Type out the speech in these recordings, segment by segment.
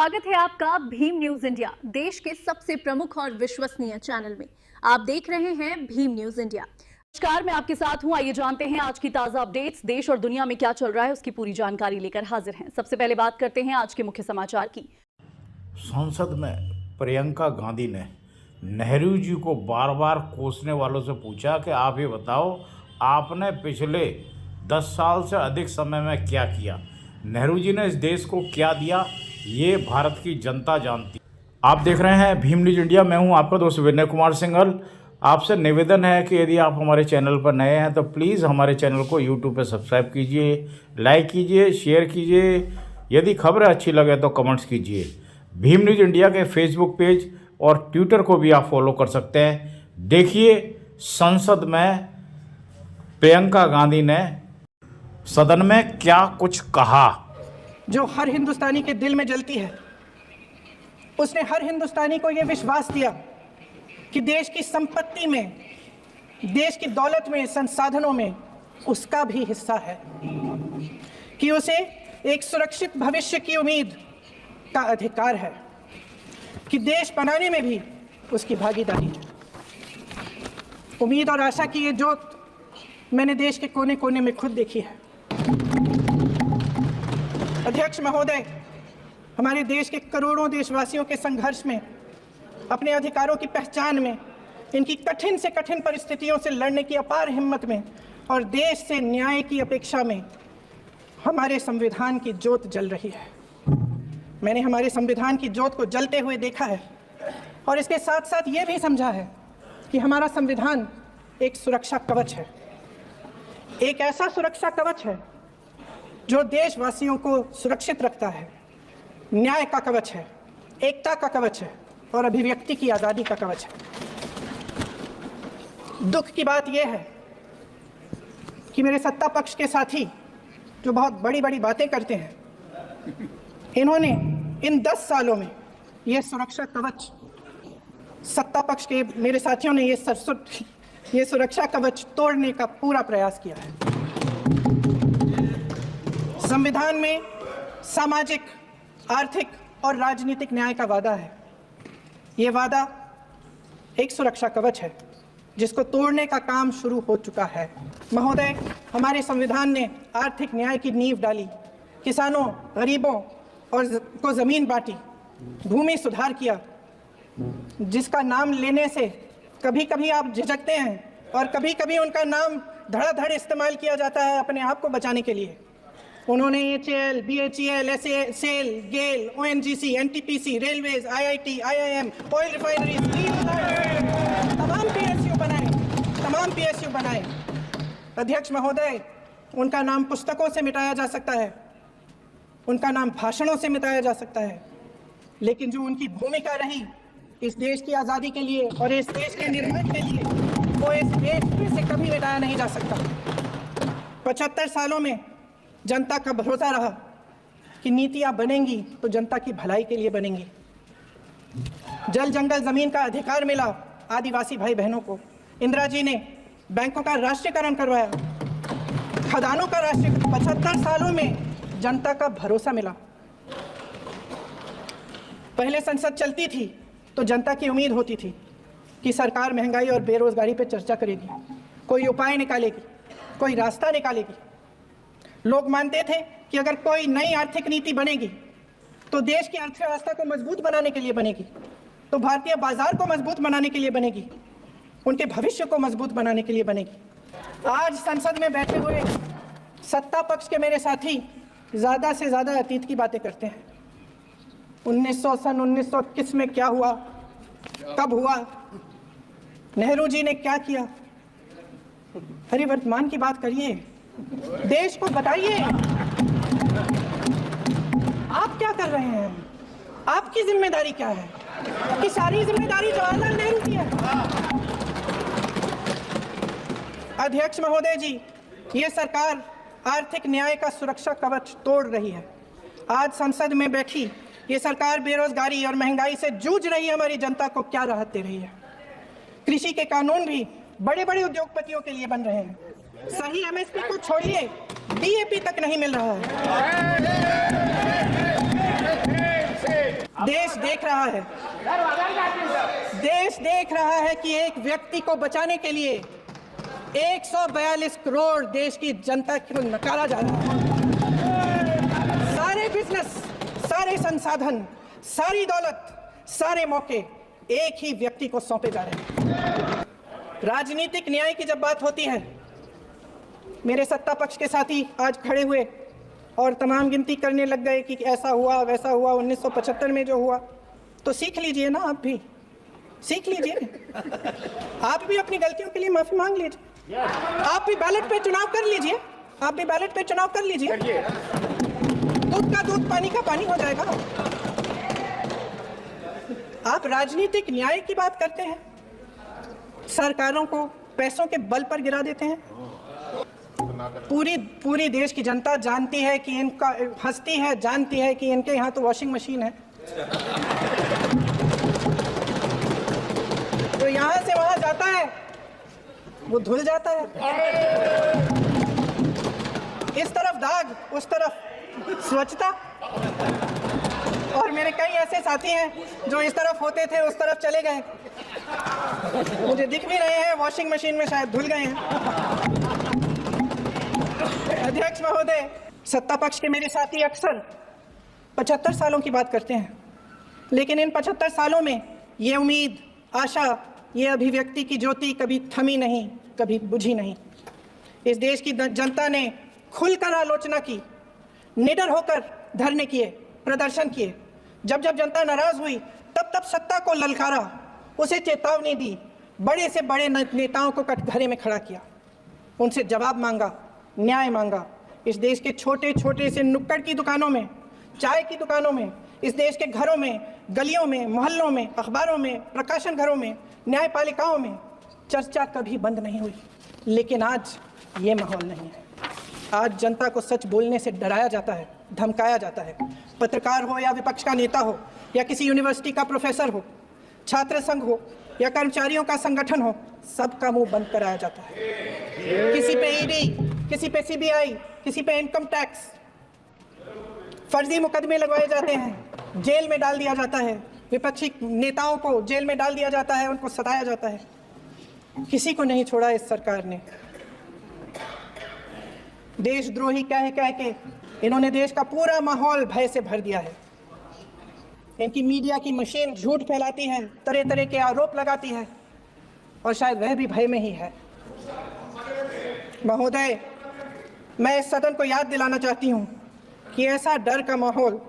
स्वागत है आपका भीम न्यूज इंडिया, देश के सबसे प्रमुख और विश्वसनीय चैनल में। आप देख रहे हैं भीम न्यूज इंडिया। नमस्कार, मैं आपके साथ हूं। आइए जानते हैं आज की ताजा अपडेट्स। देश और दुनिया में क्या चल रहा है उसकी पूरी जानकारी लेकर हाजिर हैं। सबसे पहले बात करते हैं आज के मुख्य समाचार की। संसद में प्रियंका गांधी ने नेहरू जी को बार बार कोसने वालों से पूछा कि आप ये बताओ, आपने पिछले 10 साल से अधिक समय में क्या किया, नेहरू जी ने इस देश को क्या दिया, ये भारत की जनता जानती। आप देख रहे हैं भीम न्यूज इंडिया। मैं हूं आपका दोस्त विनय कुमार सिंघल। आपसे निवेदन है कि यदि आप हमारे चैनल पर नए हैं तो प्लीज़ हमारे चैनल को यूट्यूब पर सब्सक्राइब कीजिए, लाइक कीजिए, शेयर कीजिए। यदि खबरें अच्छी लगे तो कमेंट्स कीजिए। भीम न्यूज इंडिया के फेसबुक पेज और ट्विटर को भी आप फॉलो कर सकते हैं। देखिए संसद में प्रियंका गांधी ने सदन में क्या कुछ कहा। जो हर हिंदुस्तानी के दिल में जलती है। उसने हर हिंदुस्तानी को यह विश्वास दिया कि देश की संपत्ति में, देश की दौलत में, संसाधनों में उसका भी हिस्सा है, कि उसे एक सुरक्षित भविष्य की उम्मीद का अधिकार है, कि देश बनाने में भी उसकी भागीदारी है। उम्मीद और आशा की ये जोत मैंने देश के कोने कोने में खुद देखी है। अध्यक्ष महोदय, हमारे देश के करोड़ों देशवासियों के संघर्ष में, अपने अधिकारों की पहचान में, इनकी कठिन से कठिन परिस्थितियों से लड़ने की अपार हिम्मत में और देश से न्याय की अपेक्षा में हमारे संविधान की ज्योत जल रही है। मैंने हमारे संविधान की ज्योत को जलते हुए देखा है और इसके साथ साथ ये भी समझा है कि हमारा संविधान एक सुरक्षा कवच है, एक ऐसा सुरक्षा कवच है जो देशवासियों को सुरक्षित रखता है, न्याय का कवच है, एकता का कवच है और अभिव्यक्ति की आज़ादी का कवच है। दुख की बात यह है कि मेरे सत्ता पक्ष के साथी जो बहुत बड़ी बड़ी बातें करते हैं, इन्होंने इन 10 सालों में यह सुरक्षा कवच, सत्ता पक्ष के मेरे साथियों ने ये सुरक्षा कवच तोड़ने का पूरा प्रयास किया है। संविधान में सामाजिक, आर्थिक और राजनीतिक न्याय का वादा है। ये वादा एक सुरक्षा कवच है जिसको तोड़ने का काम शुरू हो चुका है। महोदय, हमारे संविधान ने आर्थिक न्याय की नींव डाली, किसानों, गरीबों और को ज़मीन बांटी, भूमि सुधार किया, जिसका नाम लेने से कभी कभी आप झिझकते हैं और कभी कभी उनका नाम धड़ाधड़ इस्तेमाल किया जाता है अपने आप को बचाने के लिए। उन्होंने HAL, BHEL, SAIL, GAIL, ONGC, NTPC, railways, IIT, IIM, oil refineries, तमाम PSU बनाए। अध्यक्ष महोदय, उनका नाम पुस्तकों से मिटाया जा सकता है, उनका नाम भाषणों से मिटाया जा सकता है, लेकिन जो उनकी भूमिका रही इस देश की आज़ादी के लिए और इस देश के निर्माण के लिए, वो इस देश में से कभी मिटाया नहीं जा सकता। 75 सालों में जनता का भरोसा रहा कि नीतियां बनेंगी तो जनता की भलाई के लिए बनेंगी। जल, जंगल, जमीन का अधिकार मिला आदिवासी भाई बहनों को। इंदिरा जी ने बैंकों का राष्ट्रीयकरण करवाया, खदानों का राष्ट्रीयकरण। 75 सालों में जनता का भरोसा मिला। पहले संसद चलती थी तो जनता की उम्मीद होती थी कि सरकार महंगाई और बेरोजगारी पर चर्चा करेगी, कोई उपाय निकालेगी, कोई रास्ता निकालेगी। लोग मानते थे कि अगर कोई नई आर्थिक नीति बनेगी तो देश की अर्थव्यवस्था को मजबूत बनाने के लिए बनेगी, तो भारतीय बाजार को मजबूत बनाने के लिए बनेगी, उनके भविष्य को मजबूत बनाने के लिए बनेगी। आज संसद में बैठे हुए सत्ता पक्ष के मेरे साथी ज़्यादा से ज़्यादा अतीत की बातें करते हैं। 1921 में क्या हुआ, कब हुआ, नेहरू जी ने क्या किया। अरे वर्तमान की बात करिए, देश को बताइए आप क्या कर रहे हैं, आपकी जिम्मेदारी क्या है। कि सारी जिम्मेदारी जवाहरलाल नेहरू की है। अध्यक्ष महोदय जी, ये सरकार आर्थिक न्याय का सुरक्षा कवच तोड़ रही है। आज संसद में बैठी ये सरकार बेरोजगारी और महंगाई से जूझ रही हमारी जनता को क्या राहत दे रही है। कृषि के कानून भी बड़े बड़े उद्योगपतियों के लिए बन रहे हैं। सही MSP को छोड़िए, DAP तक नहीं मिल रहा है। देश देख रहा है, देश देख रहा है कि एक व्यक्ति को बचाने के लिए 142 करोड़ देश की जनता को नकारा जा रहा है। सारे बिजनेस, सारे संसाधन, सारी दौलत, सारे मौके एक ही व्यक्ति को सौंपे जा रहे हैं। राजनीतिक न्याय की जब बात होती है, मेरे सत्ता पक्ष के साथी आज खड़े हुए और तमाम गिनती करने लग गए कि ऐसा हुआ वैसा हुआ 1975 में जो हुआ, तो सीख लीजिए ना, आप भी सीख लीजिए, आप भी अपनी गलतियों के लिए माफी मांग लीजिए, आप भी बैलेट पे चुनाव कर लीजिए, आप भी बैलेट पे चुनाव कर लीजिए, दूध का दूध पानी का पानी हो जाएगा। आप राजनीतिक न्याय की बात करते हैं, सरकारों को पैसों के बल पर गिरा देते हैं। पूरी देश की जनता जानती है कि इनका हस्ती है, जानती है कि इनके यहाँ तो वॉशिंग मशीन है, तो यहाँ से वहाँ जाता है वो धुल जाता है। इस तरफ दाग, उस तरफ स्वच्छता। और मेरे कई ऐसे साथी हैं जो इस तरफ होते थे उस तरफ चले गए, मुझे दिख भी रहे हैं, वॉशिंग मशीन में शायद धुल गए हैं। अध्यक्ष महोदय, सत्ता पक्ष के मेरे साथी अक्सर 75 सालों की बात करते हैं, लेकिन इन 75 सालों में ये उम्मीद, आशा, ये अभिव्यक्ति की ज्योति कभी थमी नहीं, कभी बुझी नहीं। इस देश की जनता ने खुलकर आलोचना की, निडर होकर धरने किए, प्रदर्शन किए। जब जब जनता नाराज हुई तब तब सत्ता को ललकारा, उसे चेतावनी दी, बड़े से बड़े नेताओं को कटघरे में खड़ा किया, उनसे जवाब मांगा, न्याय मांगा। इस देश के छोटे छोटे से नुक्कड़ की दुकानों में, चाय की दुकानों में, इस देश के घरों में, गलियों में, मोहल्लों में, अखबारों में, प्रकाशन घरों में, न्यायपालिकाओं में चर्चा कभी बंद नहीं हुई। लेकिन आज ये माहौल नहीं है। आज जनता को सच बोलने से डराया जाता है, धमकाया जाता है। पत्रकार हो या विपक्ष का नेता हो या किसी यूनिवर्सिटी का प्रोफेसर हो, छात्र संघ हो या कर्मचारियों का संगठन हो, सबका मुंह बंद कराया जाता है। किसी पे ईडी, किसी पे सीबीआई, किसी पे इनकम टैक्स, फर्जी मुकदमे लगवाए जाते हैं, जेल में डाल दिया जाता है, विपक्षी नेताओं को जेल में डाल दिया जाता है, उनको सताया जाता है। किसी को नहीं छोड़ा इस सरकार ने। देशद्रोही कह के इन्होंने देश का पूरा माहौल भय से भर दिया है। इनकी मीडिया की मशीन झूठ फैलाती है, तरह तरह के आरोप लगाती है, और शायद वह भी भय में ही है। महोदय, मैं इस सदन को याद दिलाना चाहती हूँ कि ऐसा डर का माहौल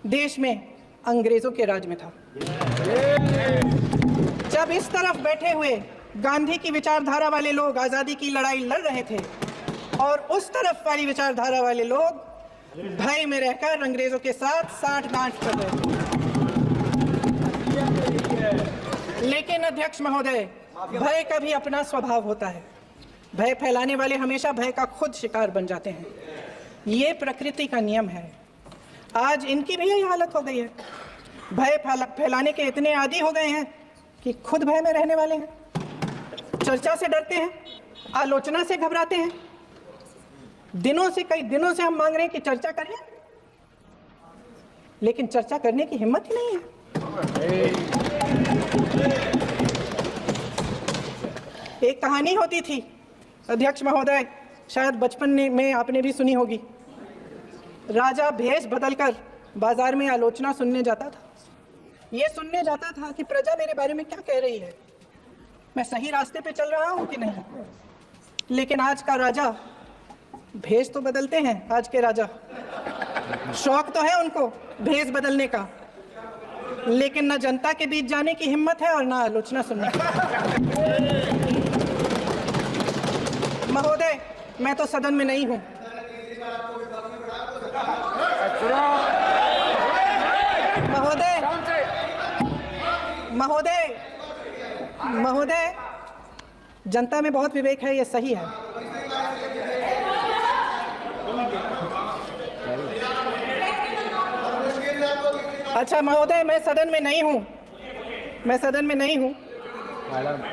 देश में अंग्रेजों के राज में था। जब इस तरफ बैठे हुए गांधी की विचारधारा वाले लोग आज़ादी की लड़ाई लड़ रहे थे और उस तरफ वाली विचारधारा वाले लोग भय में रहकर अंग्रेजों के साथ साठ-गांठ कर रहे थे। लेकिन अध्यक्ष महोदय, भय का भी अपना स्वभाव होता है। भय फैलाने वाले हमेशा भय का खुद शिकार बन जाते हैं। ये प्रकृति का नियम है। आज इनकी भी यही हालत हो गई है। भय फैलाने के इतने आदी हो गए हैं कि खुद भय में रहने वाले हैं। चर्चा से डरते हैं, आलोचना से घबराते हैं। कई दिनों से हम मांग रहे हैं कि चर्चा करें, लेकिन चर्चा करने की हिम्मत ही नहीं है। एक कहानी होती थी अध्यक्ष महोदय, शायद बचपन में आपने भी सुनी होगी। राजा भेष बदलकर बाजार में आलोचना सुनने जाता था। ये सुनने जाता था कि प्रजा मेरे बारे में क्या कह रही है, मैं सही रास्ते पे चल रहा हूं कि नहीं। लेकिन आज का राजा, भेष तो बदलते हैं आज के राजा, शौक तो है उनको भेष बदलने का, लेकिन न जनता के बीच जाने की हिम्मत है और न आलोचना सुनने की। महोदय, मैं तो सदन में नहीं हूं। महोदय, जनता में बहुत विवेक है, ये सही है। अच्छा महोदय, मैं सदन में नहीं हूँ,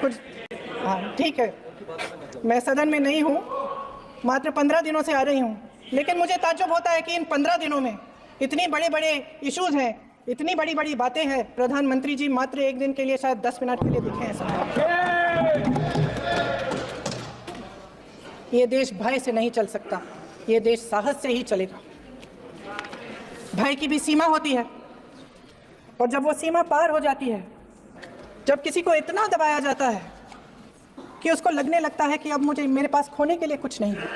कुछ, हाँ ठीक है, मैं सदन में नहीं हूँ, मात्र 15 दिनों से आ रही हूँ। लेकिन मुझे ताज्जुब होता है कि इन 15 दिनों में इतनी बड़े बड़े इश्यूज हैं, इतनी बड़ी बड़ी बातें हैं प्रधानमंत्री जी, मात्र एक दिन के लिए, शायद 10 मिनट के लिए दिखे हैं सब। ये देश भय से नहीं चल सकता, ये देश साहस से ही चलेगा। भय की भी सीमा होती है, और जब वो सीमा पार हो जाती है, जब किसी को इतना दबाया जाता है कि उसको लगने लगता है कि अब मेरे पास खोने के लिए कुछ नहीं है,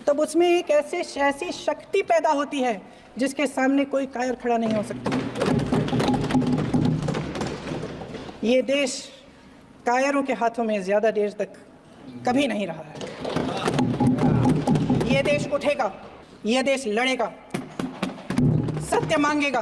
तब उसमें एक ऐसी शक्ति पैदा होती है जिसके सामने कोई कायर खड़ा नहीं हो सकता। ये देश कायरों के हाथों में ज्यादा देर तक कभी नहीं रहा है। ये देश उठेगा, ये देश लड़ेगा, सत्य मांगेगा,